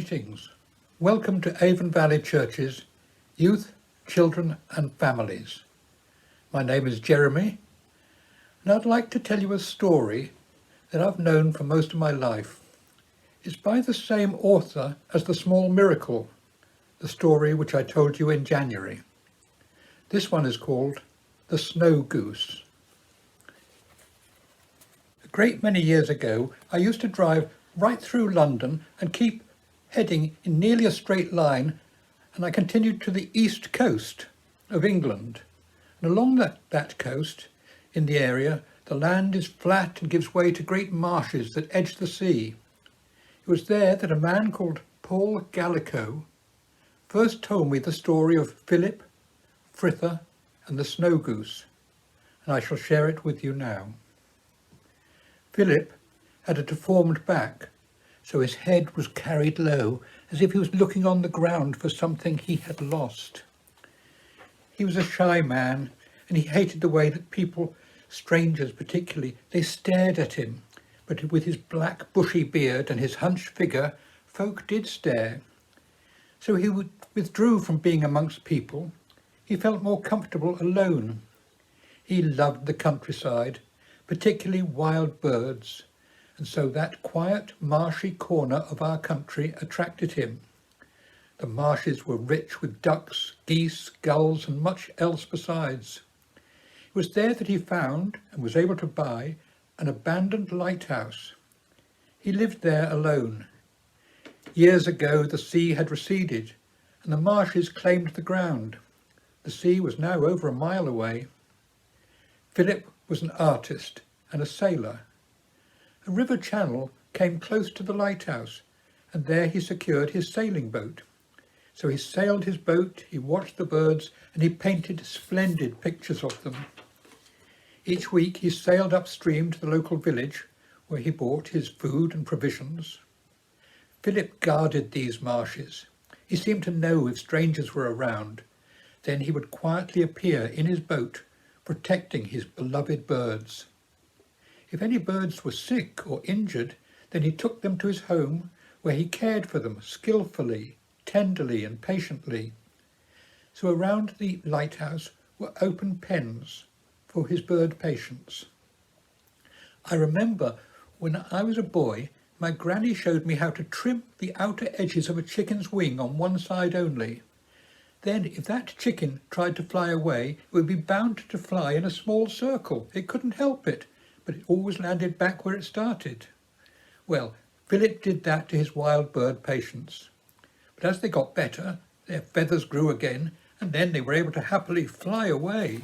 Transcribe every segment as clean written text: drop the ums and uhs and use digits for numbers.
Greetings. Welcome to Avon Valley Church's Youth, Children and Families. My name is Jeremy, and I'd like to tell you a story that I've known for most of my life. It's by the same author as The Small Miracle, the story which I told you in January. This one is called The Snow Goose. A great many years ago, I used to drive right through London and keep heading in nearly a straight line, and I continued to the east coast of England. And along that coast, in the area, the land is flat and gives way to great marshes that edge the sea. It was there that a man called Paul Gallico first told me the story of Philip, Frither and the Snow Goose, and I shall share it with you now. Philip had a deformed back, so his head was carried low, as if he was looking on the ground for something he had lost. He was a shy man, and he hated the way that people, strangers particularly, they stared at him. But with his black bushy beard and his hunched figure, folk did stare. So he withdrew from being amongst people. He felt more comfortable alone. He loved the countryside, particularly wild birds, and so that quiet, marshy corner of our country attracted him. The marshes were rich with ducks, geese, gulls, and much else besides. It was there that he found and was able to buy an abandoned lighthouse. He lived there alone. Years ago the sea had receded and the marshes claimed the ground. The sea was now over a mile away. Philip was an artist and a sailor. A river channel came close to the lighthouse, and there he secured his sailing boat. So he sailed his boat, he watched the birds, and he painted splendid pictures of them. Each week he sailed upstream to the local village, where he bought his food and provisions. Philip guarded these marshes. He seemed to know if strangers were around. Then he would quietly appear in his boat, protecting his beloved birds. If any birds were sick or injured, then he took them to his home, where he cared for them skillfully, tenderly and patiently. So around the lighthouse were open pens for his bird patients. I remember when I was a boy, my granny showed me how to trim the outer edges of a chicken's wing on one side only. Then if that chicken tried to fly away, it would be bound to fly in a small circle. It couldn't help it, but it always landed back where it started. Well, Philip did that to his wild bird patients. But as they got better, their feathers grew again, and then they were able to happily fly away.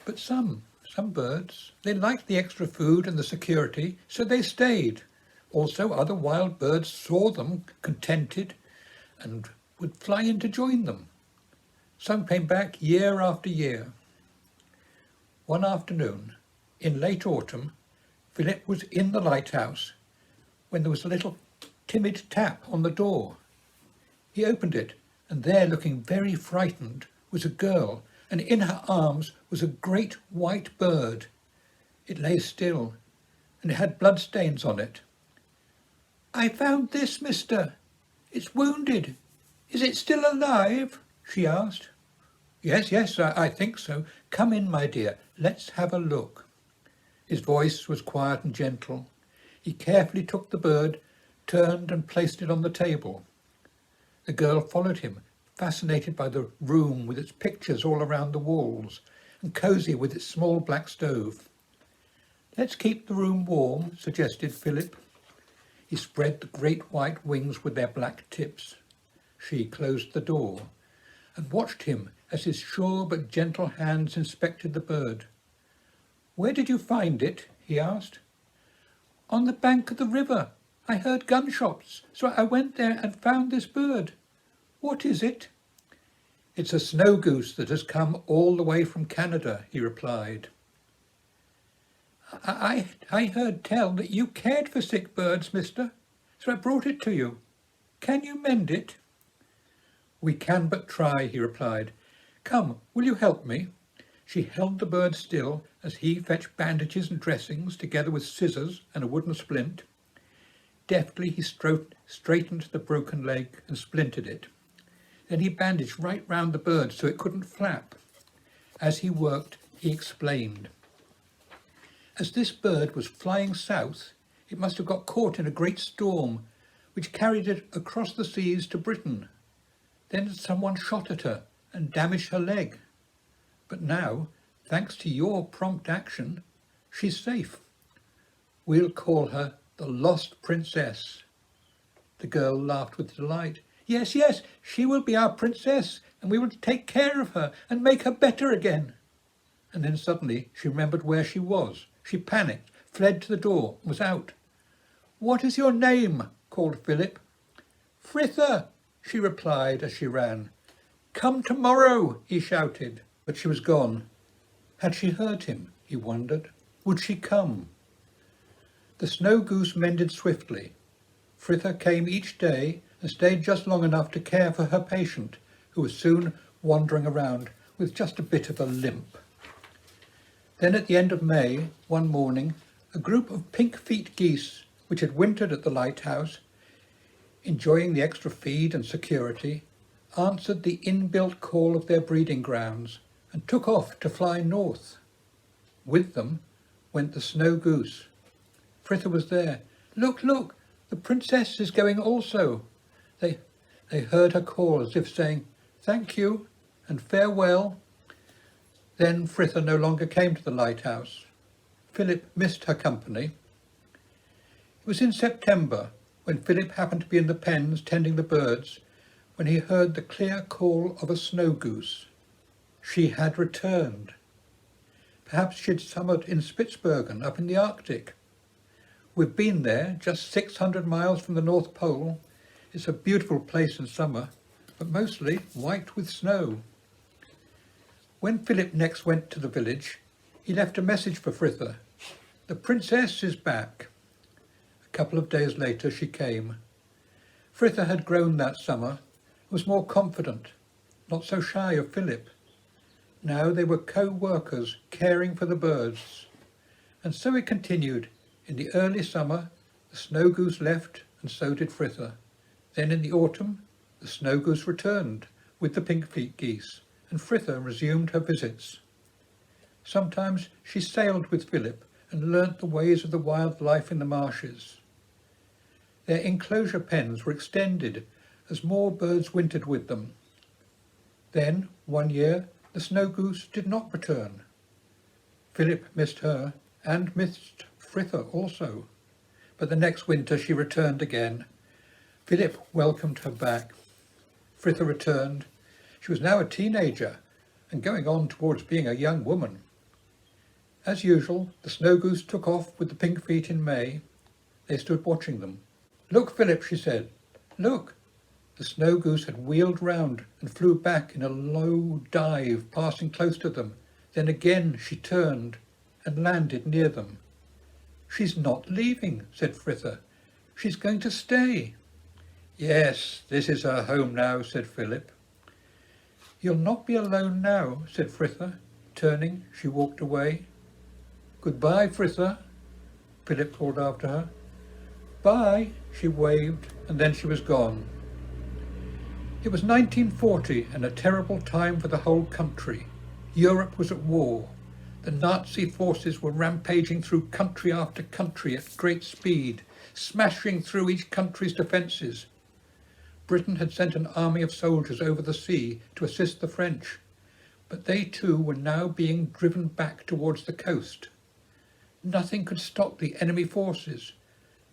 But some birds, they liked the extra food and the security, so they stayed. Also, other wild birds saw them contented and would fly in to join them. Some came back year after year. One afternoon, in late autumn, Philip was in the lighthouse when there was a little timid tap on the door. He opened it, and there, looking very frightened, was a girl, and in her arms was a great white bird. It lay still, and it had bloodstains on it. "I found this, mister. It's wounded. Is it still alive?" she asked. Yes, I think so. Come in, my dear. Let's have a look." His voice was quiet and gentle. He carefully took the bird, turned and placed it on the table. The girl followed him, fascinated by the room with its pictures all around the walls, and cosy with its small black stove. "Let's keep the room warm," suggested Philip. He spread the great white wings with their black tips. She closed the door and watched him as his sure but gentle hands inspected the bird. "Where did you find it?" he asked. "On the bank of the river. I heard gunshots, so I went there and found this bird. What is it?" "It's a snow goose that has come all the way from Canada," he replied. I heard tell that you cared for sick birds, mister, so I brought it to you. Can you mend it?" "We can but try," he replied. "Come, will you help me?" She held the bird still as he fetched bandages and dressings, together with scissors and a wooden splint. Deftly he straightened the broken leg and splintered it. Then he bandaged right round the bird so it couldn't flap. As he worked, he explained. As this bird was flying south, it must have got caught in a great storm, which carried it across the seas to Britain. Then someone shot at her and damaged her leg. But now, thanks to your prompt action, she's safe. We'll call her the Lost Princess. The girl laughed with delight. Yes, yes, she will be our princess, and we will take care of her and make her better again. And then suddenly she remembered where she was. She panicked, fled to the door, was out. What is your name? Called Philip. Fritha, she replied as she ran. Come tomorrow, he shouted. But she was gone. Had she heard him, he wondered. Would she come? The Snow Goose mended swiftly. Fritha came each day and stayed just long enough to care for her patient, who was soon wandering around with just a bit of a limp. Then at the end of May, one morning, a group of pink-feet geese, which had wintered at the lighthouse, enjoying the extra feed and security, answered the inbuilt call of their breeding grounds and took off to fly north. With them went the Snow Goose. Fritha was there. Look, look, the princess is going also. They heard her call as if saying, thank you and farewell. Then Fritha no longer came to the lighthouse. Philip missed her company. It was in September, when Philip happened to be in the pens tending the birds, when he heard the clear call of a snow goose. She had returned. Perhaps she'd summered in Spitsbergen up in the Arctic. We've been there, just 600 miles from the North Pole. It's a beautiful place in summer, but mostly white with snow. When Philip next went to the village, he left a message for Fritha. The princess is back. A couple of days later she came. Fritha had grown that summer, was more confident, not so shy of Philip. Now they were co-workers caring for the birds. And so it continued. In the early summer, the Snow Goose left, and so did Fritha. Then in the autumn, the Snow Goose returned with the pink-feet geese, and Fritha resumed her visits. Sometimes she sailed with Philip and learnt the ways of the wildlife in the marshes. Their enclosure pens were extended as more birds wintered with them. Then, one year, the Snow Goose did not return. Philip missed her and missed Fritha also. But the next winter she returned again. Philip welcomed her back. Fritha returned. She was now a teenager and going on towards being a young woman. As usual, the Snow Goose took off with the pink feet in May. They stood watching them. Look, Philip, she said. Look. The Snow Goose had wheeled round and flew back in a low dive, passing close to them. Then again she turned and landed near them. She's not leaving, said Fritha. She's going to stay. Yes, this is her home now, said Philip. You'll not be alone now, said Fritha. Turning, she walked away. Goodbye, Fritha, Philip called after her. Bye, she waved, and then she was gone. It was 1940 and a terrible time for the whole country. Europe was at war. The Nazi forces were rampaging through country after country at great speed, smashing through each country's defences. Britain had sent an army of soldiers over the sea to assist the French, but they too were now being driven back towards the coast. Nothing could stop the enemy forces.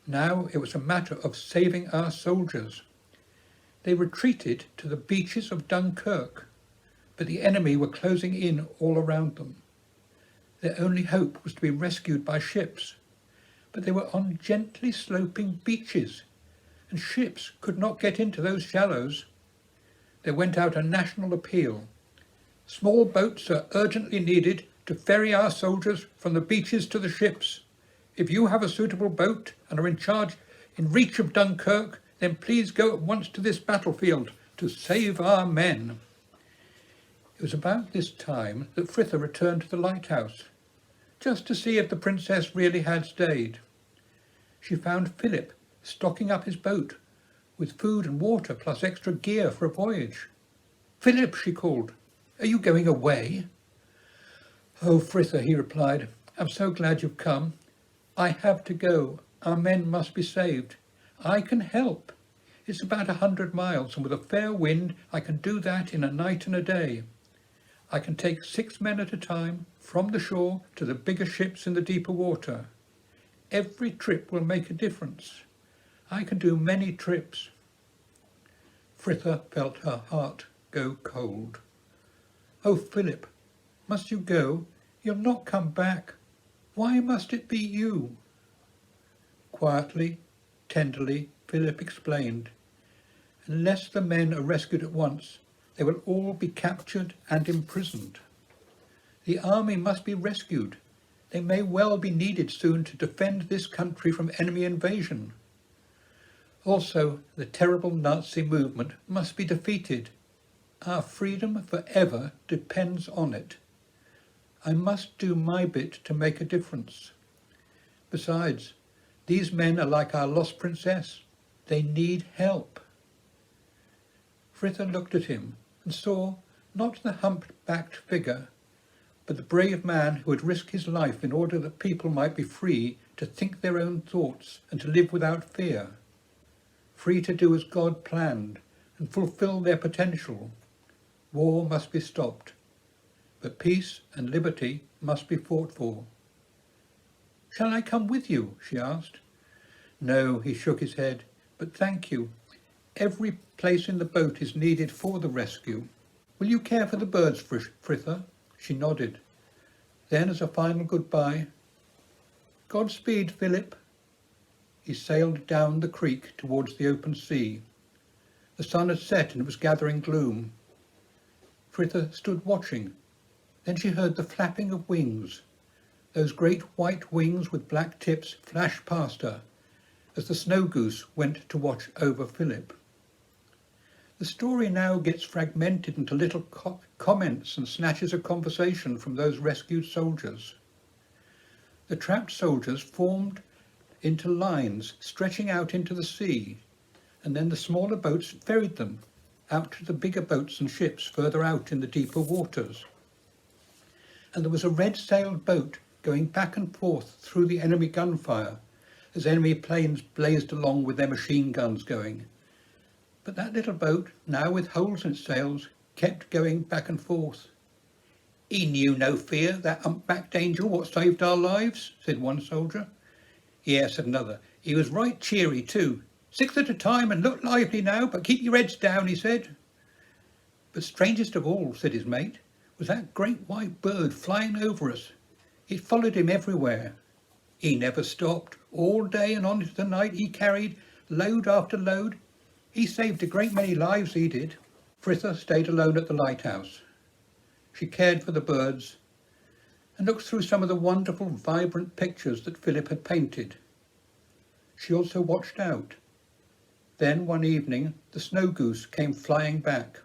Now it was a matter of saving our soldiers. They retreated to the beaches of Dunkirk, but the enemy were closing in all around them. Their only hope was to be rescued by ships, but they were on gently sloping beaches, and ships could not get into those shallows. There went out a national appeal. Small boats are urgently needed to ferry our soldiers from the beaches to the ships. If you have a suitable boat and are in reach of Dunkirk, then please go at once to this battlefield to save our men. It was about this time that Fritha returned to the lighthouse, just to see if the princess really had stayed. She found Philip stocking up his boat with food and water plus extra gear for a voyage. "Philip," she called, "are you going away?" "Oh, Fritha," he replied, "I'm so glad you've come. I have to go. Our men must be saved. I can help. It's about 100 miles, and with a fair wind I can do that in a night and a day. I can take 6 men at a time from the shore to the bigger ships in the deeper water. Every trip will make a difference. I can do many trips." Fritha felt her heart go cold. "Oh, Philip, must you go? You'll not come back. Why must it be you?" Quietly, tenderly, Philip explained, "Unless the men are rescued at once, they will all be captured and imprisoned. The army must be rescued. They may well be needed soon to defend this country from enemy invasion. Also, the terrible Nazi movement must be defeated. Our freedom forever depends on it. I must do my bit to make a difference. Besides, these men are like our lost princess. They need help." Fritha looked at him and saw not the humpbacked figure, but the brave man who had risked his life in order that people might be free to think their own thoughts and to live without fear, free to do as God planned and fulfill their potential. War must be stopped, but peace and liberty must be fought for. "Shall I come with you?" she asked. "No," he shook his head, "but thank you. Every place in the boat is needed for the rescue. Will you care for the birds, Fritha?" She nodded. Then, as a final goodbye, "Godspeed, Philip." He sailed down the creek towards the open sea. The sun had set and it was gathering gloom. Fritha stood watching. Then she heard the flapping of wings. Those great white wings with black tips flashed past her as the Snow Goose went to watch over Philip. The story now gets fragmented into little comments and snatches of conversation from those rescued soldiers. The trapped soldiers formed into lines stretching out into the sea, and then the smaller boats ferried them out to the bigger boats and ships further out in the deeper waters. And there was a red-sailed boat going back and forth through the enemy gunfire as enemy planes blazed along with their machine guns going. But that little boat, now with holes in its sails, kept going back and forth. "He knew no fear, that humpbacked angel what saved our lives," said one soldier. "Yes," said another. "He was right cheery too. 6 at a time and look lively now, but keep your heads down," he said. "But strangest of all," said his mate, "was that great white bird flying over us. It followed him everywhere. He never stopped. All day and on into the night he carried load after load. He saved a great many lives, he did." Fritha stayed alone at the lighthouse. She cared for the birds and looked through some of the wonderful, vibrant pictures that Philip had painted. She also watched out. Then one evening the Snow Goose came flying back.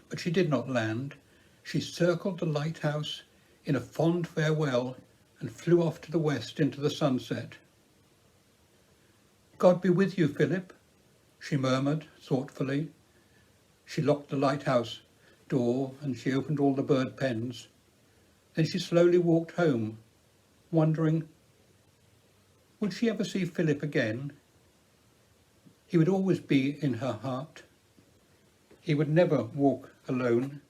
But she did not land. She circled the lighthouse in a fond farewell and flew off to the west into the sunset. "God be with you, Philip," she murmured thoughtfully. She locked the lighthouse door and she opened all the bird pens. Then she slowly walked home, wondering, would she ever see Philip again? He would always be in her heart. He would never walk alone.